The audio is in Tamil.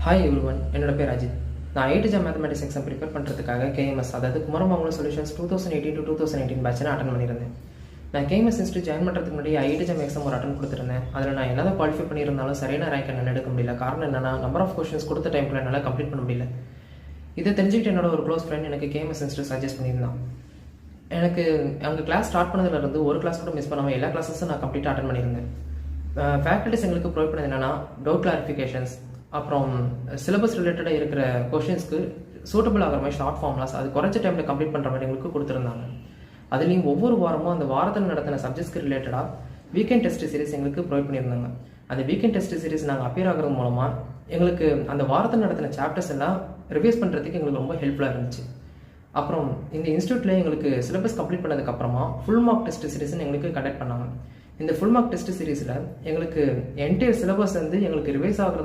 ஹாய் எவ்ரிவன், என்னோட பேர் அஜித். நான் 8th jam mathematics exam prepare பண்ணுறதுக்காக கேஎம்எஸ், அதாவது குமரமங்கலம் சொல்யூஷன்ஸ் 2018 to 2019 பேட்சில் அட்டன் பண்ணியிருந்தேன். நான் கேஎம்எஸ் இன்ஸ்டியூட் ஜாயின் பண்ணுறதுக்கு முன்னாடி 8th ஜாம் எக்ஸாம் ஒரு அட்டன் கொடுத்துருந்தேன். அதில் நான் என்னதான் குவாலிஃபை பண்ணியிருந்தாலும் சரியான ரேங்க் என்னால் எடுக்க முடியல. காரணம் என்னன்னா, நம்பர் ஆஃப் கொஸ்டின்ஸ் கொடுத்த டைமில் என்னால் கம்ப்ளீட் பண்ண முடியல. இதை தெரிஞ்சுக்கிட்டு என்னோட ஒரு க்ளோஸ் ஃப்ரெண்ட் எனக்கு கேஎம்எஸ் இன்ஸ்டியூட் சஜஸ்ட் பண்ணியிருந்தான். எனக்கு அங்கே கிளாஸ் ஸ்டார்ட் பண்ணதுலேருந்து ஒரு கிளாஸ் கூட மிஸ் பண்ணாமல் எல்லா கிளாஸஸும் நான் கம்ப்ளீட்டாக அட்டன் பண்ணியிருந்தேன். ஃபேக்கல்ட்டிஸ் எங்களுக்கு ப்ரொவைட் பண்ணது என்னென்னா டவுட் கிளாரிஃபிகேஷன்ஸ், அப்புறம் சிலபஸ் ரிலேட்டடாக இருக்கிற கொஷின்ஸ்க்கு சூட்டபிள் ஆகிற மாதிரி ஷார்ட் ஃபார்ம்லாஸ் அது குறைச்ச டைமில் கம்ப்ளீட் பண்ணுற மாதிரி எங்களுக்கு கொடுத்துருந்தாங்க. அதுலேயும் ஒவ்வொரு வாரமும் அந்த வாரத்தில் நடத்தின சப்ஜெக்ட்ஸ்க்கு ரிலேட்டடாக வீக்கெண்ட் டெஸ்ட் சீரிஸ் எங்களுக்கு ப்ரொவைட் பண்ணியிருந்தாங்க. அந்த வீக்கெண்ட் டெஸ்ட் சீரிஸ் நாங்கள் அப்பியர் ஆகிறது மூலமாக எங்களுக்கு அந்த வாரத்தில் நடத்தின சாப்டர்ஸ் எல்லாம் ரிவைஸ் பண்ணுறதுக்கு எங்களுக்கு ரொம்ப ஹெல்ப்ஃபுல்லாக இருந்துச்சு. அப்புறம் இந்த இன்ஸ்டியூட்டில் எங்களுக்கு சிலபஸ் கம்ப்ளீட் பண்ணதுக்கப்புறமா ஃபுல் மார்க் டெஸ்ட் சீரிஸ்ன்னு எங்களுக்கு கண்டக்ட் பண்ணாங்க. இந்த ஃபுல் மார்க் டெஸ்ட் சீரிஸில் எங்களுக்கு என்டையர் சிலபஸ் வந்து எங்களுக்கு ரிவைஸ் ஆகிறது